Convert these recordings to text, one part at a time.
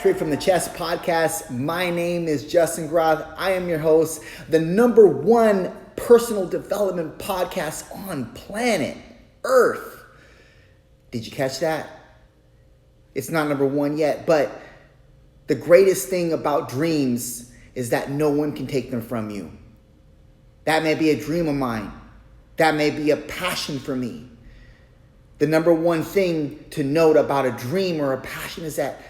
Straight from the Chest podcast. My name is Justin Groth. I am your host, the #1 personal development podcast on planet Earth. Did you catch that? It's not #1 yet, but the greatest thing about dreams is that no one can take them from you. That may be a dream of mine. That may be a passion for me. The #1 thing to note about a dream or a passion is that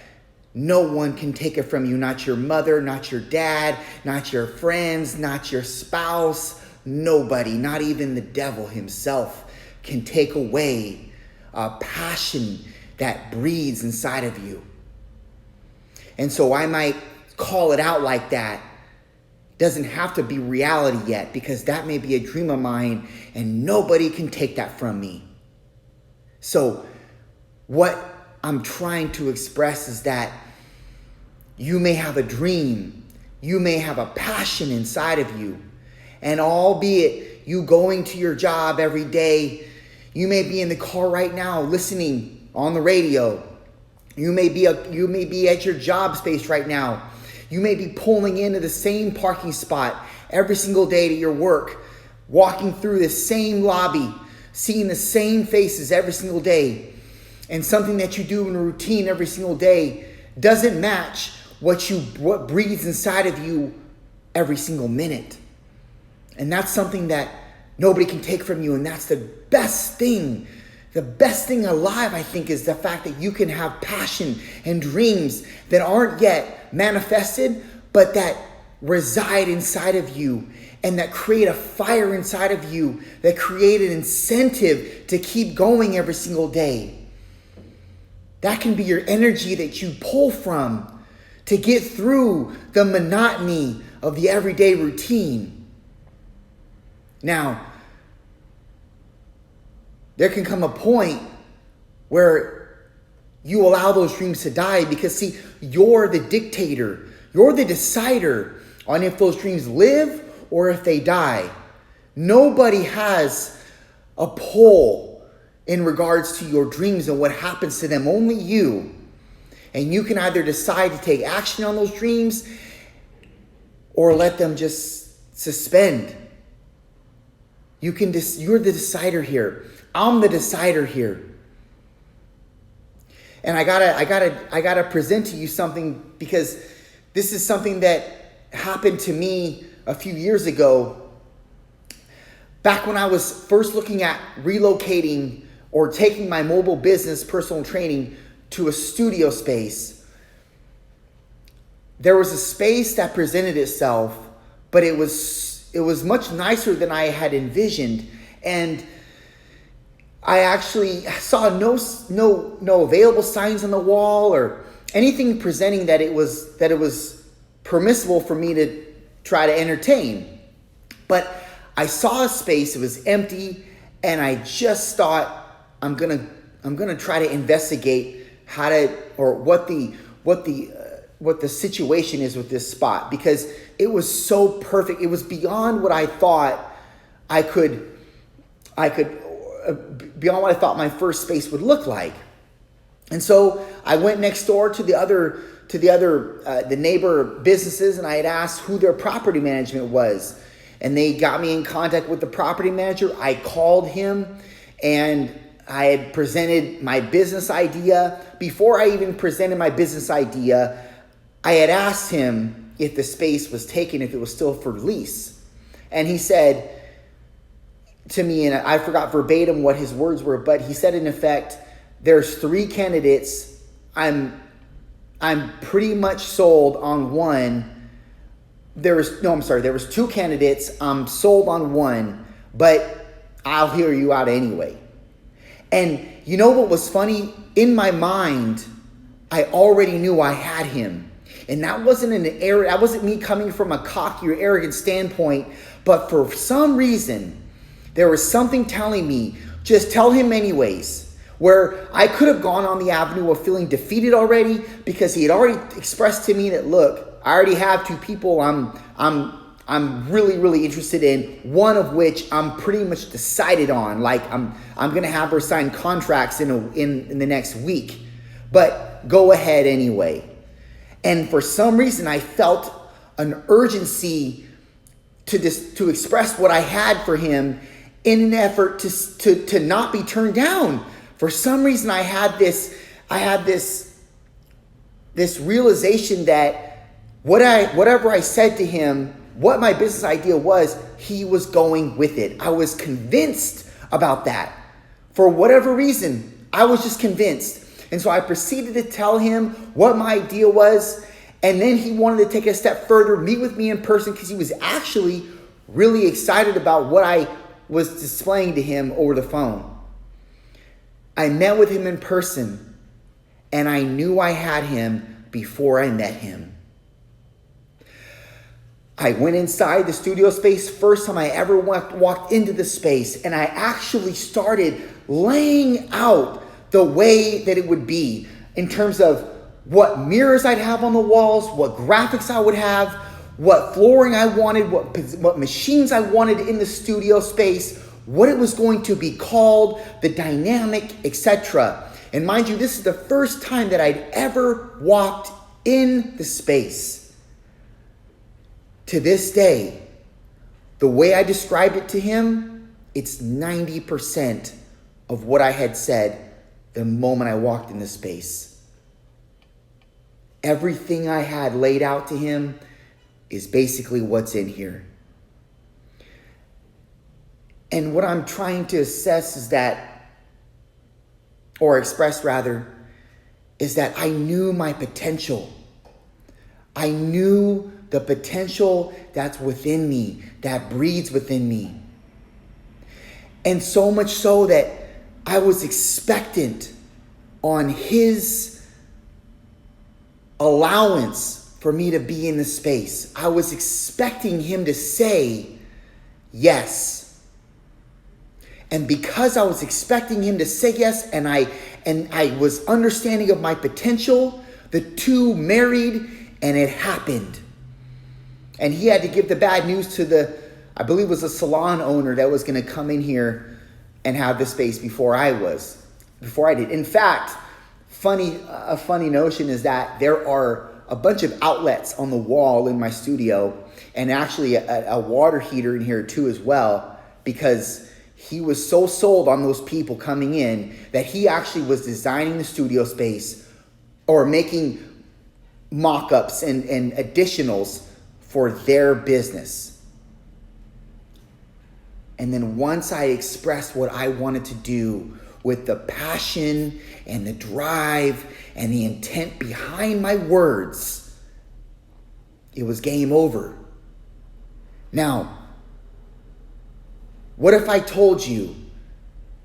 no one can take it from you. Not your mother, not your dad, not your friends, not your spouse. Nobody, not even the devil himself, can take away a passion that breathes inside of you. And so I might call it out like that. Doesn't have to be reality yet, because that may be a dream of mine and nobody can take that from me. So what I'm trying to express is that you may have a dream, you may have a passion inside of you, and albeit you going to your job every day, you may be in the car right now listening on the radio. You may be at your job space right now. You may be pulling into the same parking spot every single day to your work, walking through the same lobby, seeing the same faces every single day. And something that you do in a routine every single day doesn't match what breathes inside of you every single minute. And that's something that nobody can take from you. And that's the best thing. The best thing alive, I think, is the fact that you can have passion and dreams that aren't yet manifested, but that reside inside of you and that create a fire inside of you, that create an incentive to keep going every single day. That can be your energy that you pull from to get through the monotony of the everyday routine. Now, there can come a point where you allow those dreams to die because, see, you're the dictator. You're the decider on if those dreams live or if they die. Nobody has a pull in regards to your dreams and what happens to them. Only you. And you can either decide to take action on those dreams or let them just suspend. You're the decider here. I'm the decider here. And I gotta present to you something, because this is something that happened to me a few years ago. Back when I was first looking at relocating or taking my mobile business personal training to a studio space, there was a space that presented itself, but it was much nicer than I had envisioned. And I actually saw no available signs on the wall or anything presenting that it was permissible for me to try to entertain. But I saw a space, it was empty, and I just thought I'm gonna try to investigate what the situation is with this spot, because it was so perfect. It was beyond what I thought beyond what I thought my first space would look like. And so I went next door to the neighbor businesses, and I had asked who their property management was. And they got me in contact with the property manager. I called him and I had presented my business idea. Before I even presented my business idea, I had asked him if the space was taken, if it was still for lease. And he said to me, and I forgot verbatim what his words were, but he said in effect, there's 3 candidates. I'm pretty much sold on one. There was 2 candidates. I'm sold on one, but I'll hear you out anyway. And you know what was funny? In my mind, I already knew I had him. And that wasn't that wasn't me coming from a cocky or arrogant standpoint, but for some reason, there was something telling me, just tell him anyways. Where I could have gone on the avenue of feeling defeated already, because he had already expressed to me that, look, I already have 2 people I'm really, really interested in, one of which I'm pretty much decided on. Like I'm gonna have her sign contracts in the next week. But go ahead anyway. And for some reason, I felt an urgency to express what I had for him in an effort to not be turned down. For some reason, I had this realization that whatever I said to him, what my business idea was, he was going with it. I was convinced about that. For whatever reason, I was just convinced. And so I proceeded to tell him what my idea was. And then he wanted to take a step further, meet with me in person, because he was actually really excited about what I was displaying to him over the phone. I met with him in person, and I knew I had him before I met him. I went inside the studio space, first time I ever walked into the space, and I actually started laying out the way that it would be in terms of what mirrors I'd have on the walls, what graphics I would have, what flooring I wanted, what machines I wanted in the studio space, what it was going to be called, the dynamic, etc. And mind you, this is the first time that I'd ever walked in the space. To this day, the way I described it to him, it's 90% of what I had said the moment I walked in the space. Everything I had laid out to him is basically what's in here. And what I'm trying to assess is that, or express rather, is that I knew my potential. I knew the potential that's within me, that breeds within me. And so much so that I was expectant on his allowance for me to be in the space. I was expecting him to say yes. And because I was expecting him to say yes, and I was understanding of my potential, the two married, and it happened. And he had to give the bad news to I believe it was a salon owner that was going to come in here and have the space before I did. In fact, a funny notion is that there are a bunch of outlets on the wall in my studio, and actually a water heater in here too as well, because he was so sold on those people coming in that he actually was designing the studio space or making mock-ups and additionals for their business. And then once I expressed what I wanted to do with the passion and the drive and the intent behind my words, it was game over. Now, what if I told you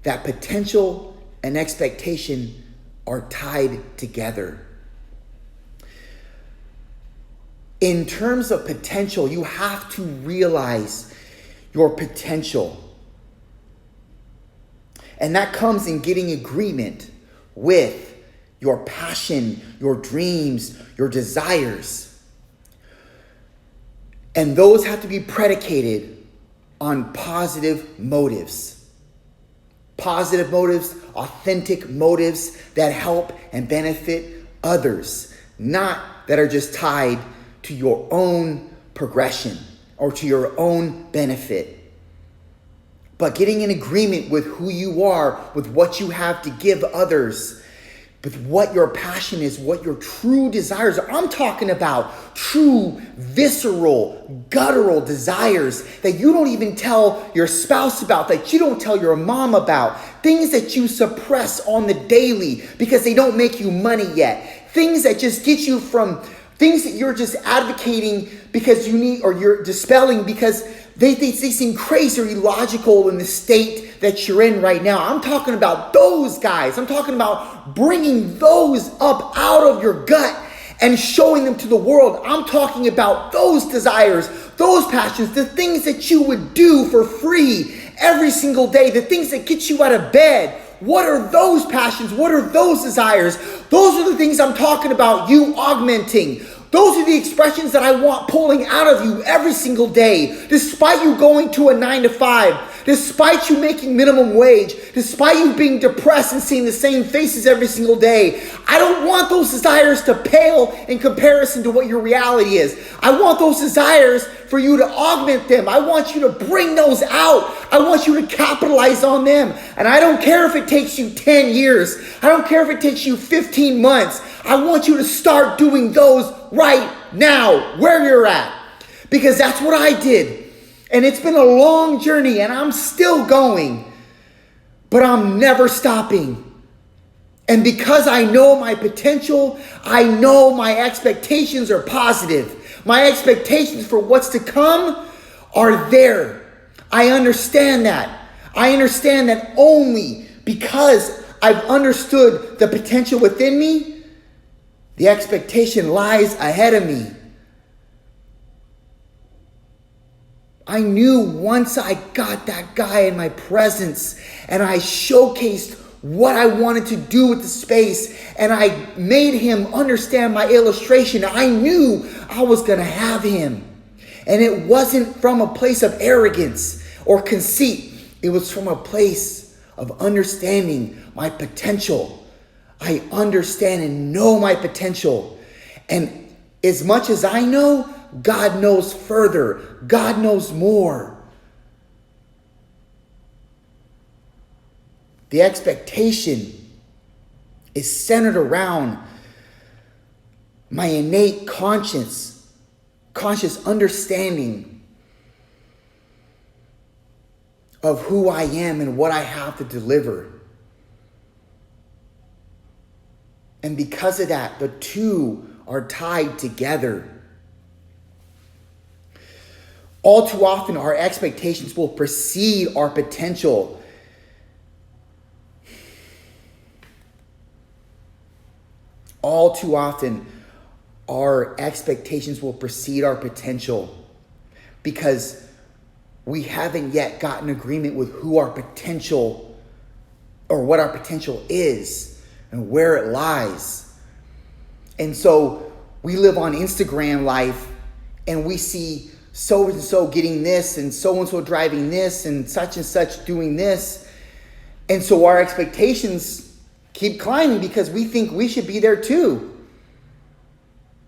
that potential and expectation are tied together? In terms of potential, you have to realize your potential. And that comes in getting agreement with your passion, your dreams, your desires. And those have to be predicated on positive motives. Positive motives, authentic motives that help and benefit others, not that are just tied to your own progression or to your own benefit. But getting in agreement with who you are, with what you have to give others, with what your passion is, what your true desires are. I'm talking about true, visceral, guttural desires that you don't even tell your spouse about, that you don't tell your mom about. Things that you suppress on the daily because they don't make you money yet. Things that just get you from things that you're just advocating because you need, or you're dispelling because they seem crazy or illogical in the state that you're in right now. I'm talking about those guys. I'm talking about bringing those up out of your gut and showing them to the world. I'm talking about those desires, those passions, the things that you would do for free every single day, the things that get you out of bed. What are those passions? What are those desires? Those are the things I'm talking about you augmenting. Those are the expressions that I want pulling out of you every single day, despite you going to a 9 to 5, despite you making minimum wage, despite you being depressed and seeing the same faces every single day. I don't want those desires to pale in comparison to what your reality is. I want those desires for you to augment them. I want you to bring those out. I want you to capitalize on them. And I don't care if it takes you 10 years. I don't care if it takes you 15 months. I want you to start doing those right now, where you're at. Because that's what I did. And it's been a long journey and I'm still going. But I'm never stopping. And because I know my potential, I know my expectations are positive. My expectations for what's to come are there. I understand that. I understand that only because I've understood the potential within me, the expectation lies ahead of me. I knew once I got that guy in my presence and I showcased what I wanted to do with the space and I made him understand my illustration, I knew I was going to have him. And it wasn't from a place of arrogance or conceit. It was from a place of understanding my potential. I understand and know my potential. And as much as I know, God knows further. God knows more. The expectation is centered around my innate conscious understanding of who I am and what I have to deliver. And because of that, the two are tied together. All too often, our expectations will precede our potential. All too often, our expectations will precede our potential because we haven't yet gotten agreement with who our potential or what our potential is and where it lies. And so we live on Instagram life and we see so and so getting this and so driving this and such doing this. And so our expectations keep climbing because we think we should be there too.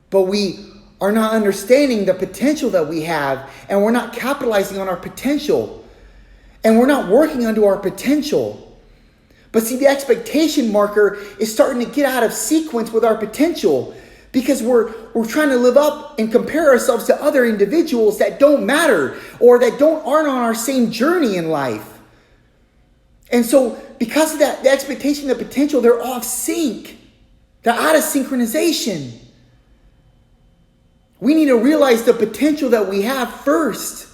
But we are not understanding the potential that we have and we're not capitalizing on our potential and we're not working onto our potential. But see, the expectation marker is starting to get out of sequence with our potential. Because we're trying to live up and compare ourselves to other individuals that don't matter or that aren't on our same journey in life. And so because of that, the expectation, the potential, they're off sync. They're out of synchronization. We need to realize the potential that we have first.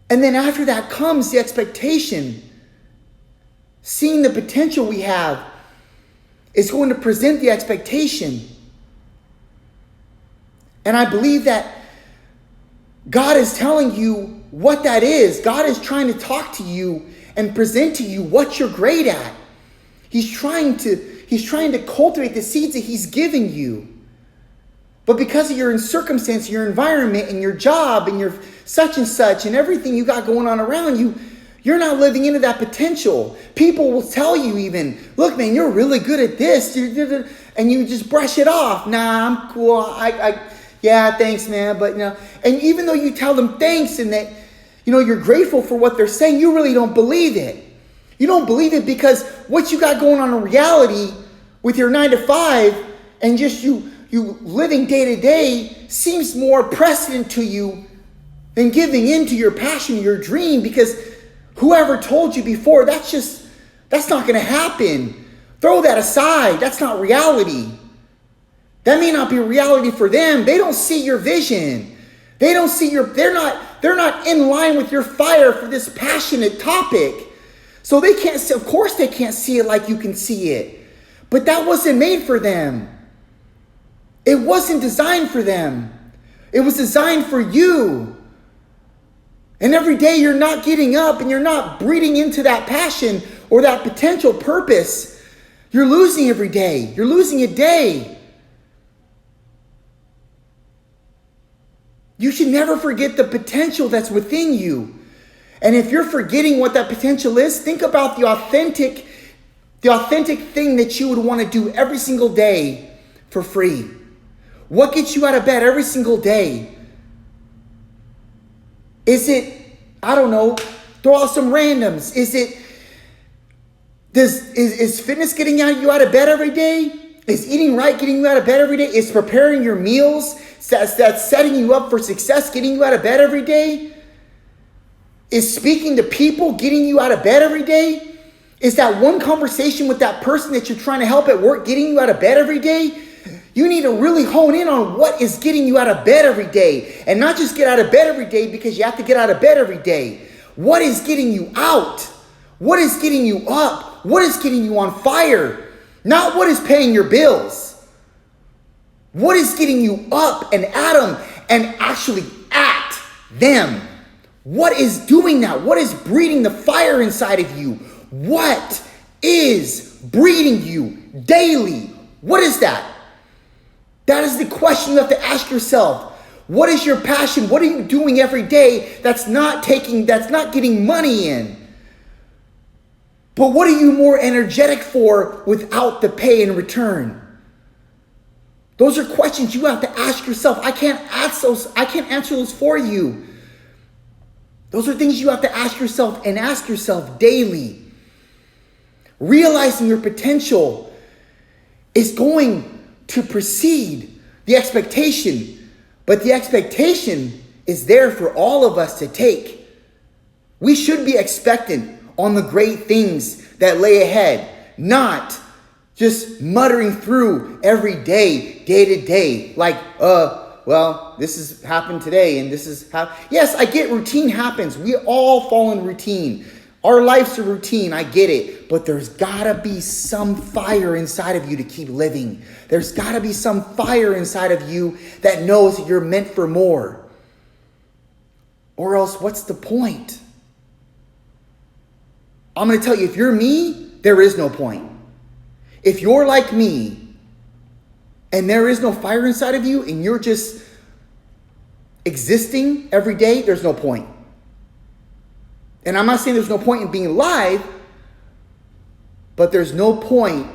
And then after that comes the expectation. Seeing the potential we have is going to present the expectation. And I believe that God is telling you what that is. God is trying to talk to you and present to you what you're great at. He's trying to cultivate the seeds that he's giving you. But because of your circumstance, your environment, and your job, and your such and everything you got going on around you, you're not living into that potential. People will tell you even, look, man, you're really good at this. And you just brush it off. Nah, I'm cool. Yeah, thanks, man. But, and even though you tell them thanks and that, you're grateful for what they're saying, you really don't believe it. You don't believe it because what you got going on in reality with your 9 to 5 and just you living day to day seems more precedent to you than giving in to your passion, your dream, because whoever told you before, that's not going to happen. Throw that aside. That's not reality. That may not be reality for them. They don't see your vision. They don't see they're not in line with your fire for this passionate topic. So they can't see, of course they can't see it like you can see it. But that wasn't made for them. It wasn't designed for them. It was designed for you. And every day you're not getting up and you're not breathing into that passion or that potential purpose. You're losing every day. You're losing a day. You should never forget the potential that's within you. And if you're forgetting what that potential is, think about the authentic thing that you would want to do every single day for free. What gets you out of bed every single day? Is it, I don't know, throw out some randoms. Is fitness getting you out of bed every day? Is eating right getting you out of bed every day? Is preparing your meals that's setting you up for success getting you out of bed every day? Is speaking to people getting you out of bed every day? Is that one conversation with that person that you're trying to help at work getting you out of bed every day? You need to really hone in on what is getting you out of bed every day. And not just get out of bed every day because you have to get out of bed every day. What is getting you out? What is getting you up? What is getting you on fire? Not what is paying your bills. What is getting you up and at them and actually at them? What is doing that? What is breeding the fire inside of you? What is breeding you daily? What is that? That is the question you have to ask yourself. What is your passion? What are you doing every day that's not getting money in? But what are you more energetic for without the pay in return? Those are questions you have to ask yourself. I can't answer those for you. Those are things you have to ask yourself and ask yourself daily. Realizing your potential is going to precede the expectation, but the expectation is there for all of us to take. We should be expectant on the great things that lay ahead, not just muttering through every day to day, like, well, this has happened today and this is how. Yes, I get routine happens. We all fall in routine. Our life's a routine, I get it. But there's gotta be some fire inside of you to keep living. There's gotta be some fire inside of you that knows that you're meant for more. Or else, what's the point? I'm gonna tell you, if you're me, there is no point. If you're like me, and there is no fire inside of you, and you're just existing every day, there's no point. And I'm not saying there's no point in being alive, but there's no point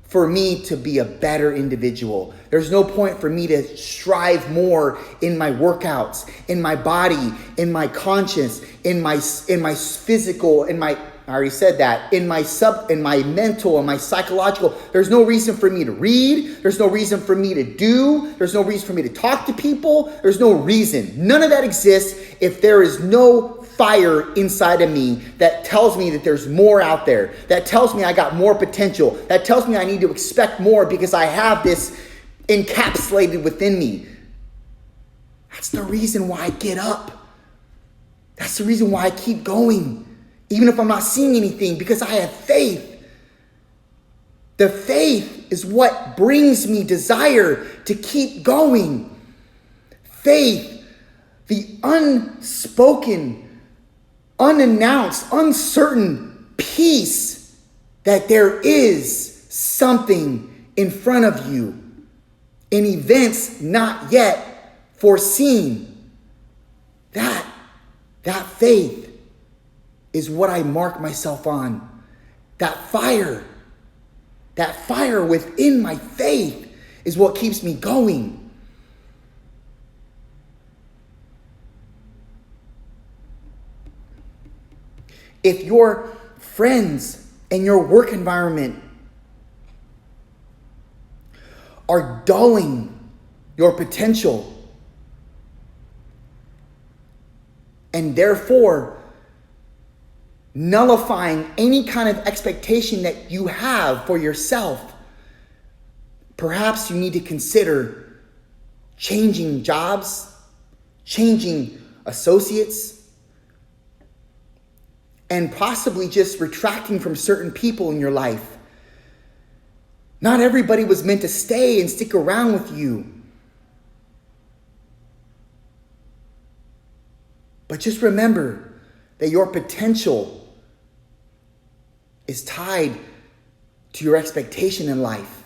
for me to be a better individual. There's no point for me to strive more in my workouts, in my body, in my conscience, in my physical, I already said that, in my mental, in my psychological. There's no reason for me to read. There's no reason for me to do. There's no reason for me to talk to people. There's no reason. None of that exists if there is no fire inside of me that tells me that there's more out there, that tells me I got more potential, that tells me I need to expect more because I have this encapsulated within me. That's the reason why I get up. That's the reason why I keep going, even if I'm not seeing anything, because I have faith. The faith is what brings me desire to keep going. Faith, the unspoken, unannounced, uncertain peace that there is something in front of you in events not yet foreseen. That faith is what I mark myself on. That fire within my faith is what keeps me going. If your friends and your work environment are dulling your potential and therefore nullifying any kind of expectation that you have for yourself, perhaps you need to consider changing jobs, changing associates, and possibly just retracting from certain people in your life. Not everybody was meant to stay and stick around with you. But just remember that your potential is tied to your expectation in life.